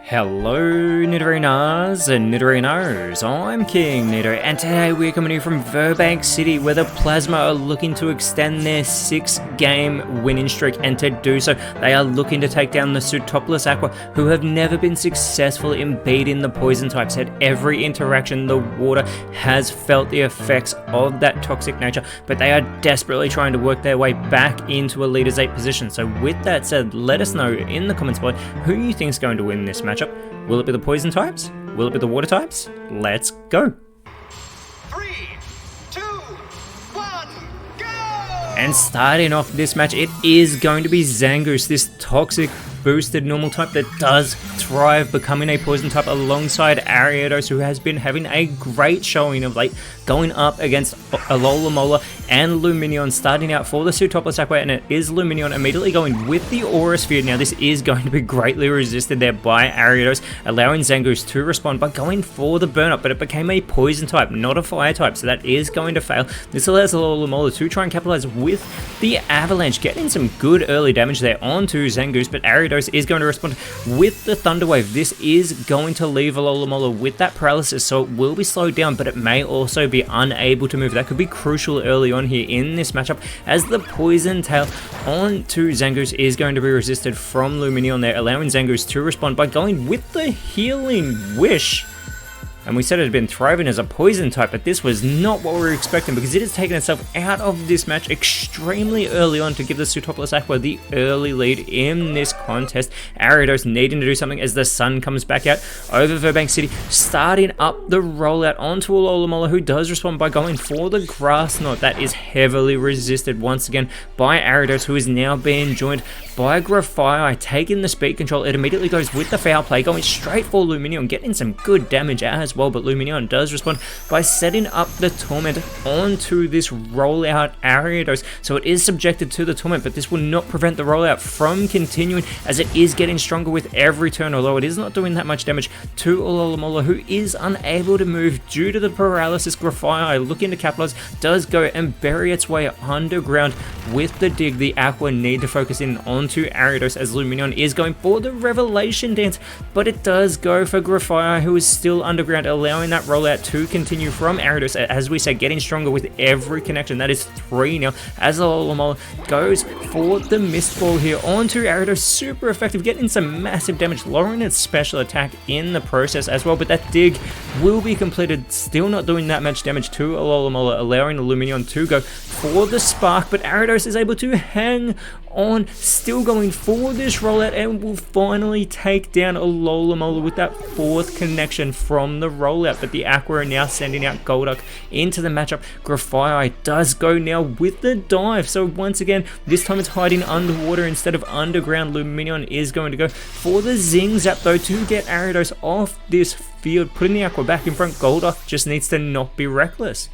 Hello Nidorinas and Nidorinos, I'm KingNido, and today we're coming here from Virbank City where the Plasma are looking to extend their 6-game winning streak, and to do so they are looking to take down the Sootopolis Aqua, who have never been successful in beating the poison types. At every interaction the water has felt the effects of that toxic nature, but they are desperately trying to work their way back into a Leaders 8 position. So with that said, let us know in the comments below who you think is going to win this match. Will it be the poison types? Will it be the water types? Let's go! 3, 2, 1, go! And starting off this match, it is going to be Zangoose, this toxic boosted normal type that does thrive becoming a poison type alongside Ariados, who has been having a great showing of late, going up against Alola and Lumineon, starting out for the Sootopolis Aqua, and it is Lumineon immediately going with the Aura Sphere. Now this is going to be greatly resisted there by Ariados, allowing Zangoose to respond by going for the burn up, but it became a poison type, not a fire type, so that is going to fail. This allows Alola to try and capitalize with the Avalanche, getting some good early damage there onto Zangoose, but Ariados is going to respond with the Thunder Wave. This is going to leave Alola with that paralysis, so it will be slowed down, but it may also be unable to move. That could be crucial early on here in this matchup, as the Poison Tail onto Zangoose is going to be resisted from Lumineon there, allowing Zangoose to respond by going with the Healing Wish. And we said it had been thriving as a poison type, but this was not what we were expecting, because it has taken itself out of this match extremely early on to give the Sootopolis Aqua the early lead in this contest. Ariados needing to do something as the sun comes back out over Virbank City, starting up the rollout onto Alola, who does respond by going for the Grass Knot. That is heavily resisted once again by Ariados, who is now being joined by Grafai, taking the speed control. It immediately goes with the foul play, going straight for Lumineon, getting some good damage as well, but Lumineon does respond by setting up the Torment onto this rollout Ariados, so it is subjected to the Torment, but this will not prevent the rollout from continuing, as it is getting stronger with every turn, although it is not doing that much damage to Alola, who is unable to move due to the paralysis. Grafai, looking to capitalize, does go and bury its way underground with the dig. The Aqua need to focus in onto Ariados, as Lumineon is going for the Revelation Dance, but it does go for Grafai, who is still underground, allowing that rollout to continue from Ariados, as we said, getting stronger with every connection. That is 3 now, as Alola goes for the Mist Ball here onto Ariados. Super effective, getting some massive damage, lowering its special attack in the process as well, but that dig will be completed, still not doing that much damage to Alola, allowing the Lumineon to go for the Spark, but Ariados is able to hang on, still going for this rollout, and will finally take down Alola with that 4th connection from the rollout. But the Aqua are now sending out Golduck into the matchup. Grafai does go now with the dive, so once again, this time it's hiding underwater instead of underground. Lumineon is going to go for the Zing Zap though to get Ariados off this field, putting the Aqua back in front. Golduck just needs to not be reckless.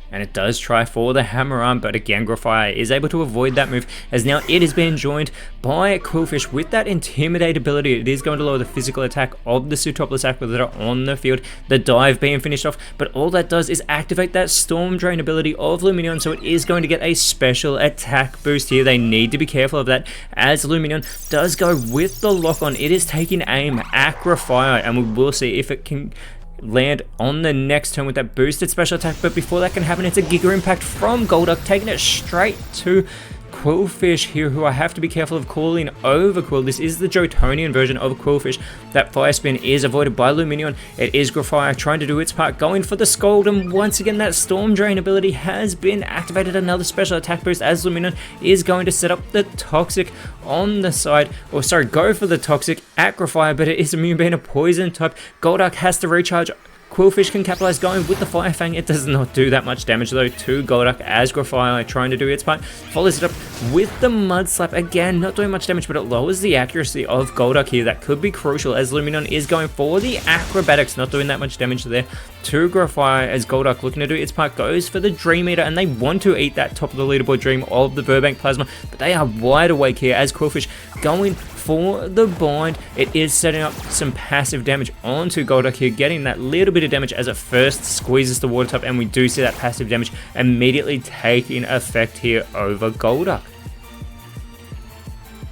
And it does try for the Hammer Arm, but again, Grafai is able to avoid that move, as now it is being joined by Quillfish with that Intimidate ability. It is going to lower the physical attack of the Sootopolis Aqua that are on the field. The dive being finished off, but all that does is activate that Storm Drain ability of Lumineon, so it is going to get a special attack boost here. They need to be careful of that, as Lumineon does go with the Lock On. It is taking aim at Grafai, and we will see if it can land on the next turn with that boosted special attack. But before that can happen, it's a Giga Impact from Golduck, taking it straight to Quillfish here, who I have to be careful of calling Overquill. This is the Jotonian version of Quillfish. That Fire Spin is avoided by Lumineon. It is Grafai trying to do its part, going for the Scald, and once again that Storm Drain ability has been activated. Another special attack boost, as Lumineon is going to set up the Toxic on the side, or sorry, go for the Toxic at Grafai, but it is immune being a poison type. Golduck has to recharge. Quillfish can capitalize going with the Fire Fang. It does not do that much damage though to Golduck, as Grafai trying to do its part follows it up with the Mud Slap. Again, not doing much damage, but it lowers the accuracy of Golduck here. That could be crucial, as Lumineon is going for the Acrobatics, not doing that much damage there to Grafai, as Golduck looking to do its part goes for the Dream Eater, and they want to eat that top of the leaderboard dream of the Virbank Plasma, but they are wide awake here, as Quillfish going for the bind. It is setting up some passive damage onto Golduck here, getting that little bit of damage as it first squeezes the water type, and we do see that passive damage immediately taking effect here over Golduck.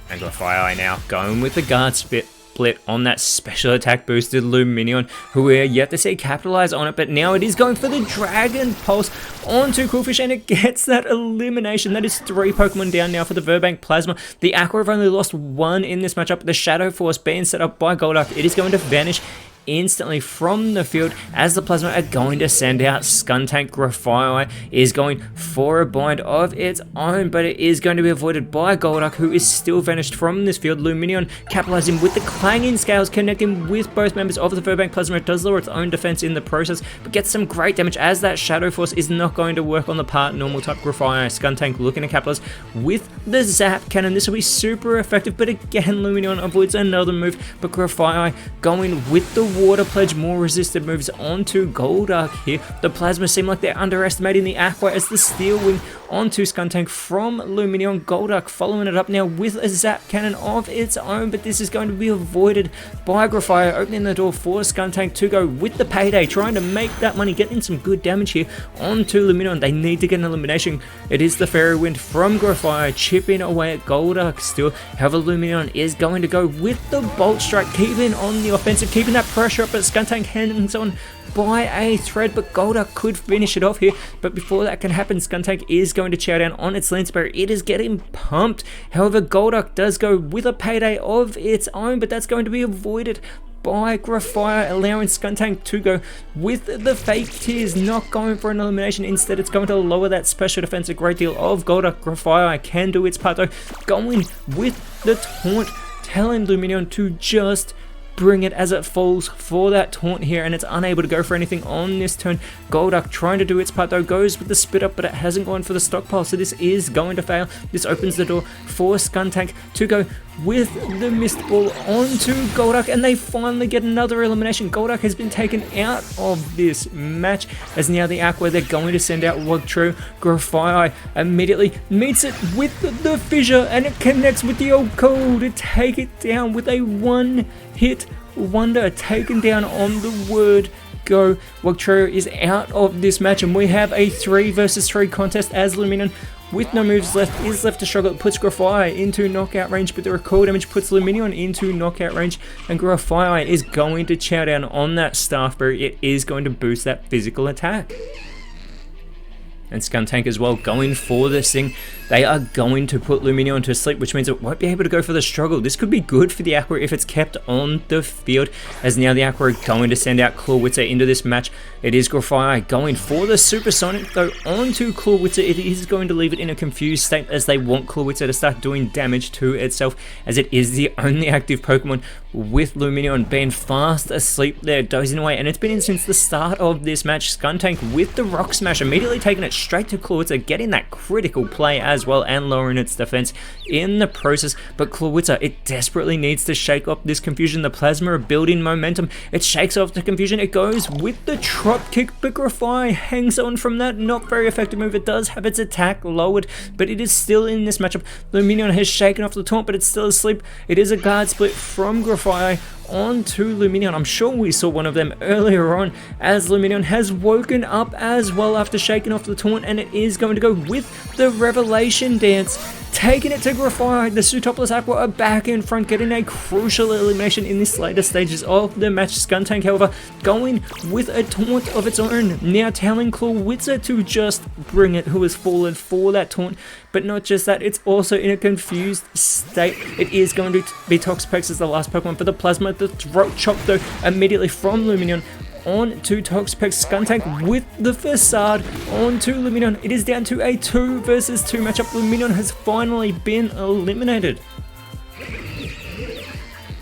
And Grafai now going with the Guard Spit split on that special attack boosted Lumineon, who we're yet to see capitalize on it, but now it is going for the Dragon Pulse onto Coolfish, and it gets that elimination. That is 3 Pokemon down now for the Virbank Plasma. The Aqua have only lost 1 in this matchup. The Shadow Force being set up by Golduck, it is going to vanish instantly from the field as the Plasma are going to send out Skuntank. Grafaiai is going for a bind of its own, but it is going to be avoided by Golduck, who is still vanished from this field. Lumineon capitalizing with the clanging scales, connecting with both members of the Virbank Plasma. It does lower its own defense in the process, but gets some great damage as that Shadow Force is not going to work on the part normal type Grafaiai. Skuntank looking to capitalize with the Zap Cannon. This will be super effective, but again Lumineon avoids another move, but Grafaiai going with the Water Pledge, more resisted moves onto Golduck here. The Plasma seem like they're underestimating the Aqua as the Steel Wing onto Skuntank from Lumineon. Golduck following it up now with a Zap Cannon of its own, but this is going to be avoided by Grafaiai, opening the door for Skuntank to go with the Payday, trying to make that money, getting some good damage here onto Lumineon. They need to get an elimination. It is the Fairy Wind from Grafaiai chipping away at Golduck still. However, Lumineon is going to go with the Bolt Strike, keeping on the offensive, keeping that pressure up, but Skuntank hangs on by a thread, but Golduck could finish it off here. But before that can happen, Skuntank is going to chow down on its Lance Berry. It is getting pumped. However, Golduck does go with a Payday of its own, but that's going to be avoided by Grafaiai, allowing Skuntank to go with the Fake Tears, not going for an elimination. Instead, it's going to lower that special defense a great deal of Golduck. Grafaiai can do its part though, going with the Taunt, telling Lumineon to just bring it as it falls for that taunt here, and it's unable to go for anything on this turn. Golduck trying to do its part though, goes with the Spit Up, but it hasn't gone for the stockpile, so this is going to fail. This opens the door for Skuntank to go with the Mist Ball onto Golduck, and they finally get another elimination. Golduck has been taken out of this match, as now the Aqua, they're going to send out Wugtrio. Grafaiai immediately meets it with the Fissure, and it connects with the Oko to take it down with a one-hit wonder, taken down on the word go. Wugtrio is out of this match, and we have a 3 versus 3 contest as Lumineon, with no moves left, is left to struggle. It puts Grafaiai into knockout range, but the recoil damage puts Lumineon into knockout range, and Grafaiai is going to chow down on that Staffberry. It is going to boost that physical attack. And Skuntank as well going for this thing. They are going to put Lumineon to sleep, which means it won't be able to go for the struggle. This could be good for the Aqua if it's kept on the field, as now the Aqua are going to send out Clawitzer into this match. It is Grafaiai going for the Supersonic though onto Clawitzer. It is going to leave it in a confused state, as they want Clawitzer to start doing damage to itself, as it is the only active Pokemon, with Lumineon being fast asleep there, dozing away, and it's been in since the start of this match. Skuntank with the Rock Smash, immediately taking it straight to Clawitzer, getting that critical play as well, and lowering its defense in the process. But Clawitzer, it desperately needs to shake off this confusion. The Plasma are building momentum. It shakes off the confusion. It goes with the Drop Kick, but Grafaiai hangs on from that. Not very effective move. It does have its attack lowered, but it is still in this matchup. Lumineon has shaken off the taunt, but it's still asleep. It is a guard split from Grafaiai onto Lumineon. I'm sure we saw one of them earlier on, as Lumineon has woken up as well after shaking off the taunt, and it is going to go with the Revelation Dance, taking it to Grafaiai. The Sootopolis Aqua are back in front, getting a crucial elimination in this later stages of the match. Skuntank, however, going with a taunt of its own, now telling Clawitzer to just bring it, who has fallen for that taunt. But not just that, it's also in a confused state. It is going to be Toxapex as the last Pokemon for the Plasma. The Throat Chop though, immediately from Lumineon on to Toxapex. Skuntank with the Facade onto Lumineon. It is down to a 2 versus 2 matchup. Lumineon has finally been eliminated.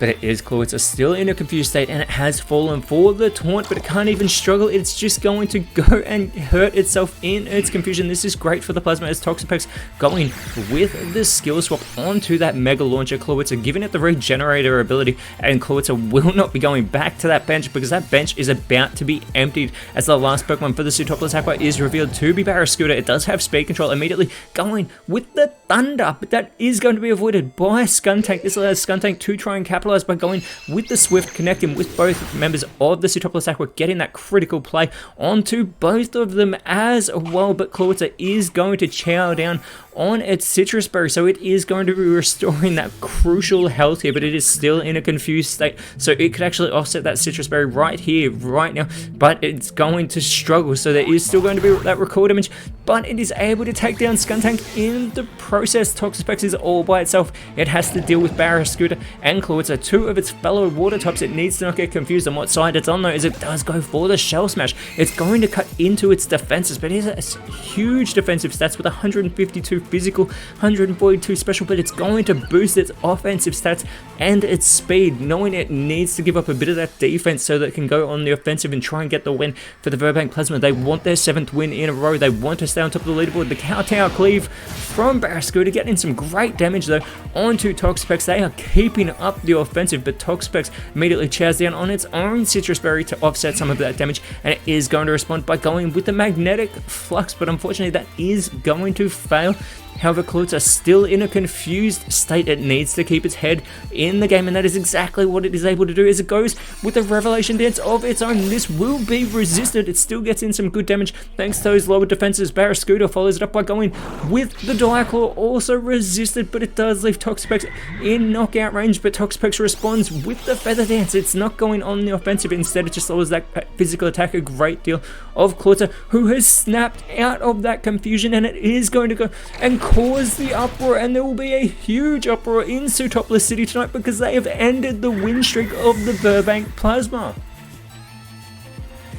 But it is Clawitzer still in a confused state, and it has fallen for the taunt, but it can't even struggle. It's just going to go and hurt itself in its confusion. This is great for the Plasma, as Toxapex going with the skill swap onto that Mega Launcher. Clawitzer giving it the Regenerator ability, and Clawitzer will not be going back to that bench, because that bench is about to be emptied, as the last Pokemon for the Sootopolis Aqua is revealed to be Barraskewda. It does have speed control, immediately going with the Thunder, but that is going to be avoided by Skuntank. This allows Skuntank to try and capitalize capitalize by going with the Swift, connecting with both members of the Sootopolis Aqua, getting that critical play onto both of them as well. But Clawitzer is going to chow down on its Citrus Berry, so it is going to be restoring that crucial health here, but it is still in a confused state, so it could actually offset that Citrus Berry right here, right now, but it's going to struggle, so there is still going to be that recoil damage, but it is able to take down Skuntank in the process. Toxapex is all by itself. It has to deal with Barraskewda and Clawitzer, two of its fellow water types. It needs to not get confused on what side it's on though, as it does go for the Shell Smash. It's going to cut into its defenses, but it has huge defensive stats with 152 physical, 142 special, but it's going to boost its offensive stats and its speed, knowing it needs to give up a bit of that defense so that it can go on the offensive and try and get the win for the Virbank Plasma. They want their 7th win in a row. They want to stay on top of the leaderboard. The Kowtow cleave from Barraskewda, getting some great damage though onto Toxapex. They are keeping up the offensive, but Toxapex immediately chows down on its own Citrus Berry to offset some of that damage, and it is going to respond by going with the Magnetic Flux, but unfortunately that is going to fail. However, Clawitzer is still in a confused state. It needs to keep its head in the game, and that is exactly what it is able to do as it goes with a Revelation Dance of its own. This will be resisted. It still gets in some good damage thanks to those lower defenses. Barraskewda follows it up by going with the Dire Claw, also resisted, but it does leave Toxapex in knockout range, but Toxapex responds with the Feather Dance. It's not going on the offensive. Instead, it just lowers that physical attack a great deal of Clawitzer, who has snapped out of that confusion, and it is going to go and cause the uproar, and there will be a huge uproar in Sootopolis City tonight because they have ended the win streak of the Virbank Plasma.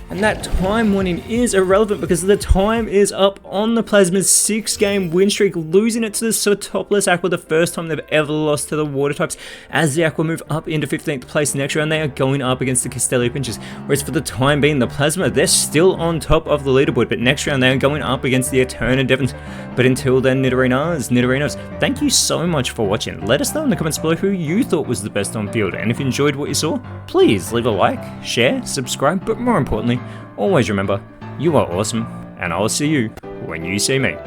And that time warning is irrelevant because the time is up on the Plasma's 6-game win streak, losing it to the Sootopolis Aqua, the first time they've ever lost to the water types, as the Aqua move up into 15th place next round. They are going up against the Castelli Pinches, whereas for the time being the Plasma, they're still on top of the leaderboard, but next round they are going up against the Eterna Devons. But until then, Nidorinos, thank you so much for watching. Let us know in the comments below who you thought was the best on field, and if you enjoyed what you saw, please leave a like, share, subscribe, but more importantly, always remember, you are awesome, and I'll see you when you see me.